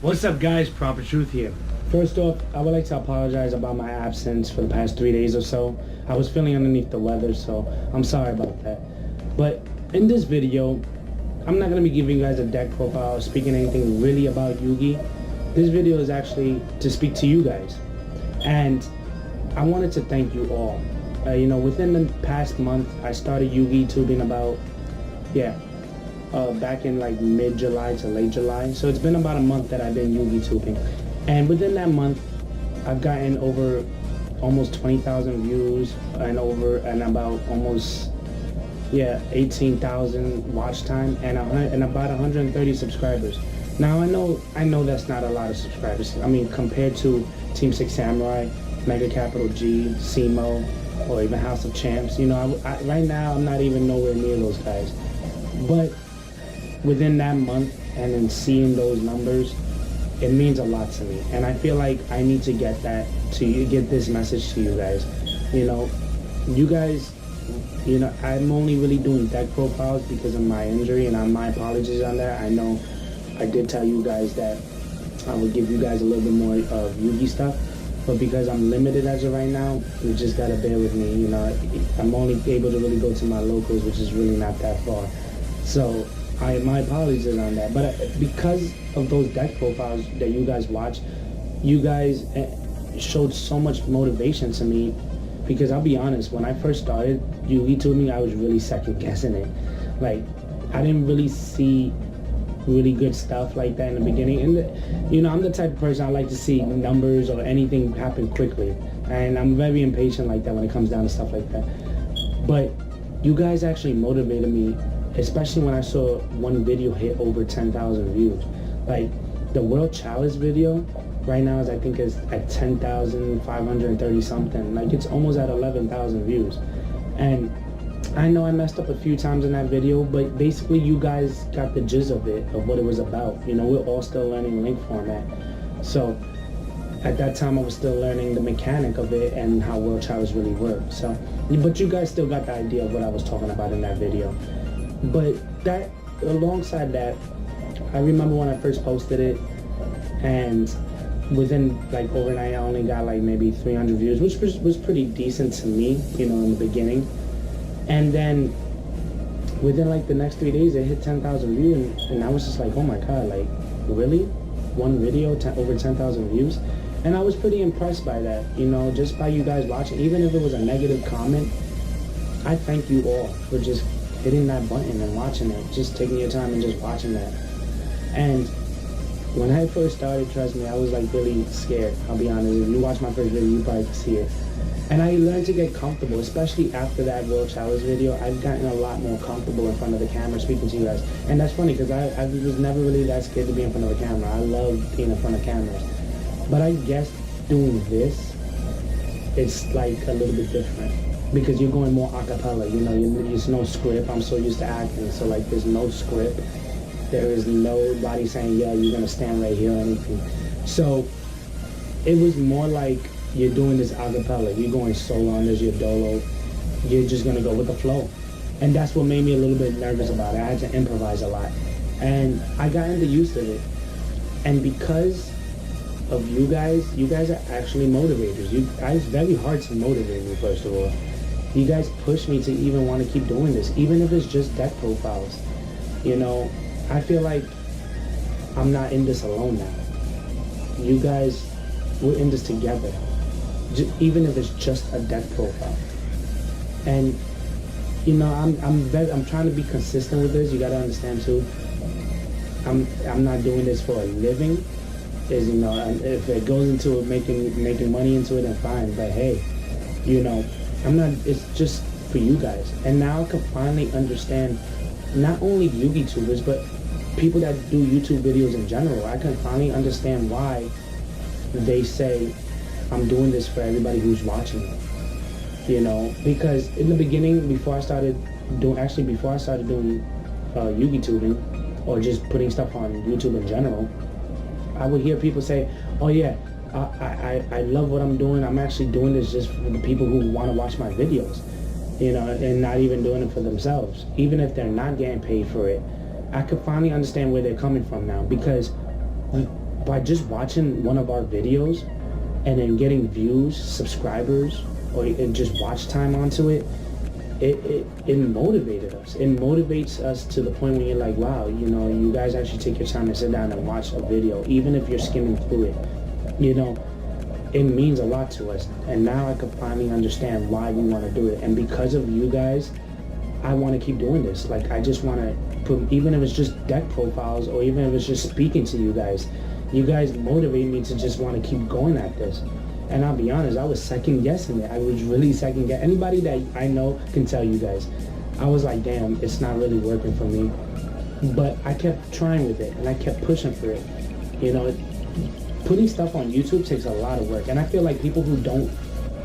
What's up, guys? Propha Truth here. First off, I would like to apologize about my absence for the past 3 days or so. I was feeling underneath the weather, so I'm sorry about that. But in this video, I'm not going to be giving you guys a deck profile or speaking anything really about Yugi. This video is actually to speak to you guys. And I wanted to thank you all. Within the past month, I started Yugi tubing about, back in like mid-July to late July. So it's been about a month that I've been Yugi tubing. And within that month, I've gotten over almost 20,000 views and about almost 18,000 watch time and about 130 subscribers. Now I know that's not a lot of subscribers. I mean, compared to Team 6 Samurai, Mega Capital G, SEMO, or even House of Champs, right now I'm not even nowhere near those guys. But within that month and then seeing those numbers, it means a lot to me. And I feel like I need to get this message to you guys. You guys, I'm only really doing deck profiles because of my injury, and my apologies on that. I know I did tell you guys that I would give you guys a little bit more of Yugi stuff, but because I'm limited as of right now, you just gotta bear with me. I'm only able to really go to my locals, which is really not that far. So my apologies on that. But because of those deck profiles that you guys watch, you guys showed so much motivation to me. Because I'll be honest, when I first started Yugi tubing, I was really second guessing it. Like, I didn't really see really good stuff like that in the beginning. And I'm the type of person I like to see numbers or anything happen quickly, and I'm very impatient like that when it comes down to stuff like that. But you guys actually motivated me, especially when I saw one video hit over 10,000 views. Like the World Challenge video right now I think is at 10,530 something. Like it's almost at 11,000 views. And I know I messed up a few times in that video, but basically you guys got the gist of it, of what it was about. We're all still learning link format. So at that time I was still learning the mechanic of it and how World Challenge really worked. So, but you guys still got the idea of what I was talking about in that video. But that, alongside that, I remember when I first posted it, and within like overnight I only got like maybe 300 views, which was pretty decent to me, in the beginning. And then within like the next 3 days it hit 10,000 views, and I was just like, oh my god, like really? One video, over 10,000 views? And I was pretty impressed by that, just by you guys watching. Even if it was a negative comment, I thank you all for just hitting that button and watching it, just taking your time and just watching that. And when I first started, trust me, I was like really scared. I'll be honest. If you watch my first video, you probably can see it. And I learned to get comfortable, especially after that World Challenge video. I've gotten a lot more comfortable in front of the camera speaking to you guys. And that's funny because I was never really that scared to be in front of a camera. I love being in front of cameras. But I guess doing this, it's like a little bit different. Because you're going more a cappella, there's no script. I'm so used to acting, so like there's no script. There is nobody saying, yeah, you're gonna stand right here or anything. So it was more like you're doing this a cappella. You're going solo on this, you're dolo. You're just gonna go with the flow. And that's what made me a little bit nervous about it. I had to improvise a lot. And I got into use of it. And because of you guys are actually motivators. You guys, very hard to motivate me, first of all. You guys push me to even want to keep doing this, even if it's just deck profiles. I feel like I'm not in this alone now. You guys, we're in this together, even if it's just a deck profile. And I'm trying to be consistent with this. You gotta understand too. I'm not doing this for a living. If it goes into it, making money into it, then fine. But hey, I'm not. It's just for you guys. And now I can finally understand not only Yugi tubers, but people that do YouTube videos in general. I can finally understand why they say I'm doing this for everybody who's watching it. Because in the beginning, before I started doing Yugi tubing, or just putting stuff on YouTube in general, I would hear people say, oh yeah, I love what I'm doing. I'm actually doing this just for the people who want to watch my videos, and not even doing it for themselves. Even if they're not getting paid for it, I could finally understand where they're coming from now, because by just watching one of our videos and then getting views, subscribers, or and just watch time onto it, it motivated us. It motivates us to the point where you're like, wow, you know, you guys actually take your time to sit down and watch a video, even if you're skimming through it. You know, it means a lot to us. And now I can finally understand why we want to do it. And because of you guys, I want to keep doing this. Like, I just want to put, even if it's just deck profiles or even if it's just speaking to you guys motivate me to just want to keep going at this. And I'll be honest, I was second guessing it. I was really second guessing. Anybody that I know can tell you guys. I was like, damn, it's not really working for me. But I kept trying with it and I kept pushing for it. You know, putting stuff on YouTube takes a lot of work. And I feel like people who don't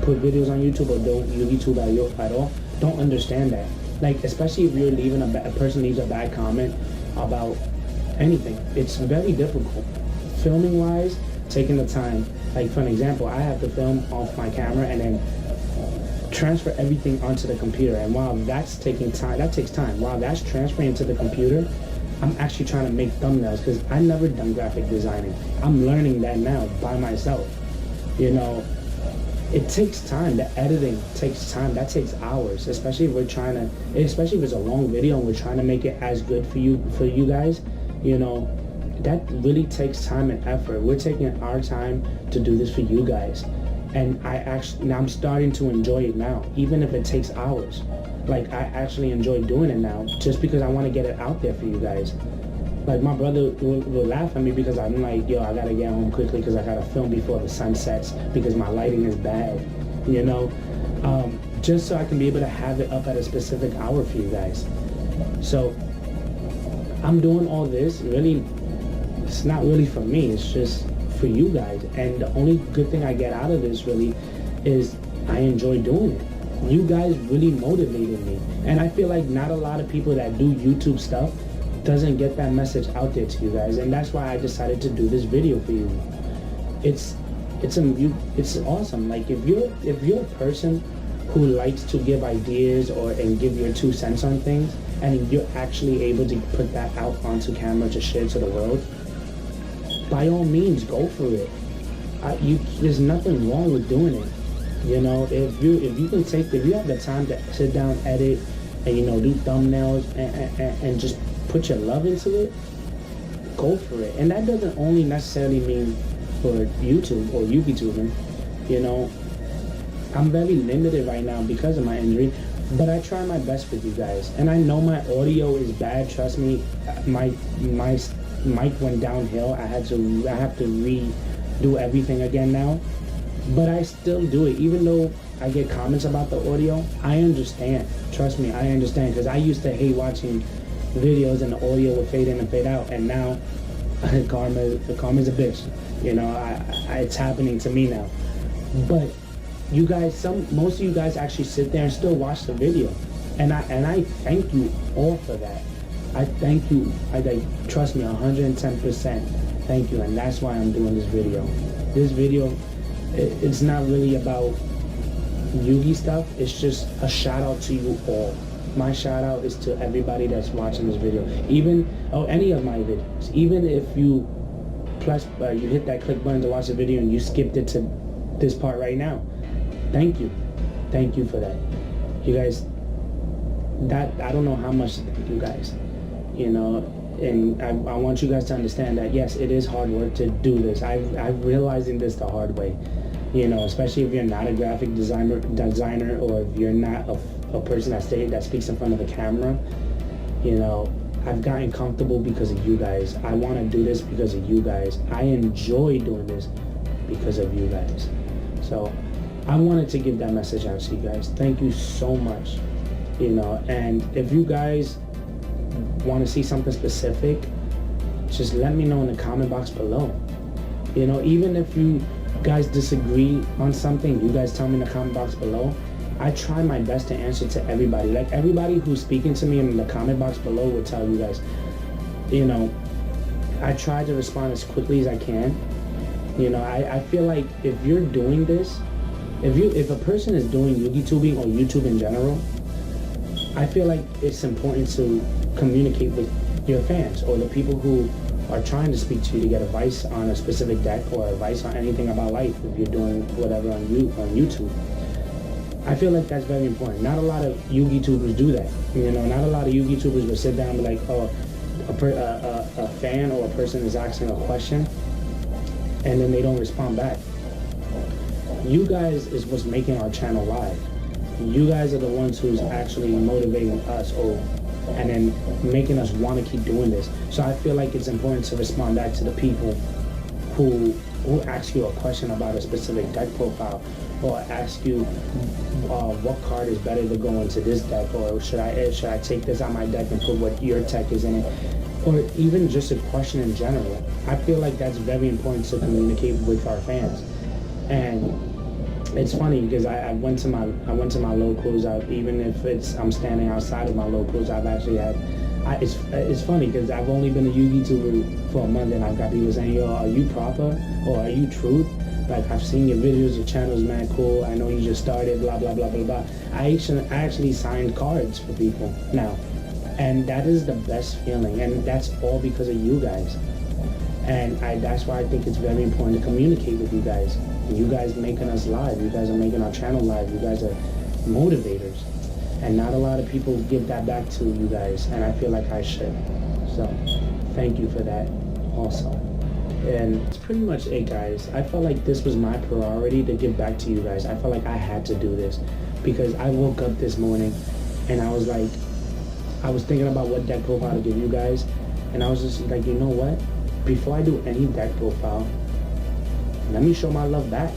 put videos on YouTube or don't YouTube at all don't understand that. Like, especially if you're leaving a person leaves a bad comment about anything, it's very difficult. Filming wise, taking the time. Like, for an example, I have to film off my camera and then transfer everything onto the computer. And while that's taking time, that takes time. While that's transferring to the computer, I'm actually trying to make thumbnails because I never done graphic designing. I'm learning that now by myself. You know, it takes time. The editing takes time. That takes hours, especially if especially if it's a long video and we're trying to make it as good for you guys, you know, that really takes time and effort. We're taking our time to do this for you guys. And I'm starting to enjoy it now, even if it takes hours. Like, I actually enjoy doing it now just because I want to get it out there for you guys. Like, my brother will laugh at me because I'm like, yo, I gotta get home quickly because I gotta film before the sun sets because my lighting is bad, you know? Just so I can be able to have it up at a specific hour for you guys. So I'm doing all this, really, it's not really for me, it's just for you guys. And the only good thing I get out of this really is I enjoy doing it. You guys really motivated me. And I feel like not a lot of people that do YouTube stuff doesn't get that message out there to you guys. And that's why I decided to do this video for you. It's awesome. Like, if you're a person who likes to give ideas and give your 2 cents on things, and you're actually able to put that out onto camera to share to the world, by all means, go for it. There's nothing wrong with doing it. You know, if you have the time to sit down, edit, and, you know, do thumbnails and just put your love into it, go for it. And that doesn't only necessarily mean for YouTube or YouTubing. You know, I'm very limited right now because of my injury, but I try my best with you guys. And I know my audio is bad. Trust me, my mic went downhill. I have to redo everything again now, but I still do it. Even though I get comments about the audio, I understand. Trust me, I understand, because I used to hate watching videos and the audio would fade in and fade out, and now karma's a bitch. You know, it's happening to me now. But you guys, most of you guys actually sit there and still watch the video, and I thank you all for that. I thank you. Trust me, 110%. Thank you, and that's why I'm doing this video. This video, it's not really about Yugi stuff. It's just a shout out to you all. My shout out is to everybody that's watching this video, any of my videos. Even if you you hit that click button to watch the video and you skipped it to this part right now, thank you for that. You guys, I don't know how much to thank you guys. You know, and I want you guys to understand that, yes, it is hard work to do this. I'm realizing this the hard way, you know, especially if you're not a graphic designer, or if you're not a person that speaks in front of a camera. You know, I've gotten comfortable because of you guys. I want to do this because of you guys. I enjoy doing this because of you guys. So I wanted to give that message out to you guys. Thank you so much. You know, and if you guys want to see something specific, just let me know in the comment box below. You know, even if you guys disagree on something, you guys tell me in the comment box below. I try my best to answer to everybody. Like, everybody who's speaking to me in the comment box below will tell you guys, you know, I try to respond as quickly as I can. You know, I feel like if you're doing this, if a person is doing YouTubing or YouTube in general, I feel like it's important to communicate with your fans or the people who are trying to speak to you to get advice on a specific deck or advice on anything about life if you're doing whatever on YouTube. I feel like that's very important. Not a lot of Yu-Gi tubers do that. You know, not a lot of Yu-Gi tubers will sit down and be like, oh, a fan or a person is asking a question and then they don't respond back. You guys is what's making our channel live. You guys are the ones who's actually motivating us and then making us want to keep doing this. So I feel like it's important to respond back to the people who ask you a question about a specific deck profile, or ask you what card is better to go into this deck, or should I take this out my deck and put what your tech is in it, or even just a question in general. I feel like that's very important to communicate with our fans. And it's funny because I went to my locals. Even if I'm standing outside of my locals, I've actually had. It's funny because I've only been a Yu-Gi tuber for a month, and I've got people saying, "Yo, are you Propha or are you Truth? Like, I've seen your videos, your channel's mad cool. I know you just started, blah blah blah blah blah." I actually signed cards for people now, and that is the best feeling, and that's all because of you guys. And that's why I think it's very important to communicate with you guys. You guys making us live. You guys are making our channel live. You guys are motivators. And not a lot of people give that back to you guys. And I feel like I should. So thank you for that also. And it's pretty much it, guys. I felt like this was my priority to give back to you guys. I felt like I had to do this because I woke up this morning and I was like, I was thinking about what deck profile to give you guys. And I was just like, you know what? Before I do any deck profile, let me show my love back.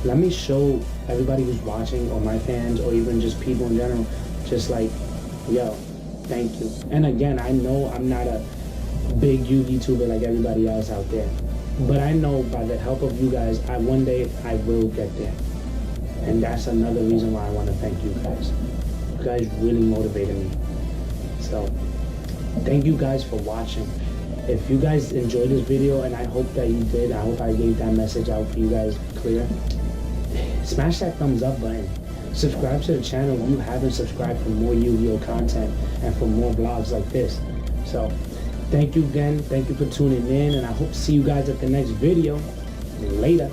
Let me show everybody who's watching, or my fans, or even just people in general, just like, yo, thank you. And again, I know I'm not a big Yu-Gi tuber like everybody else out there, but I know by the help of you guys, one day I will get there. And that's another reason why I want to thank you guys. You guys really motivated me. So thank you guys for watching. If you guys enjoyed this video, and I hope that you did, I hope I gave that message out for you guys clear, smash that thumbs up button. Subscribe to the channel if you haven't subscribed for more Yu-Gi-Oh content and for more vlogs like this. So thank you again. Thank you for tuning in, and I hope to see you guys at the next video. Later.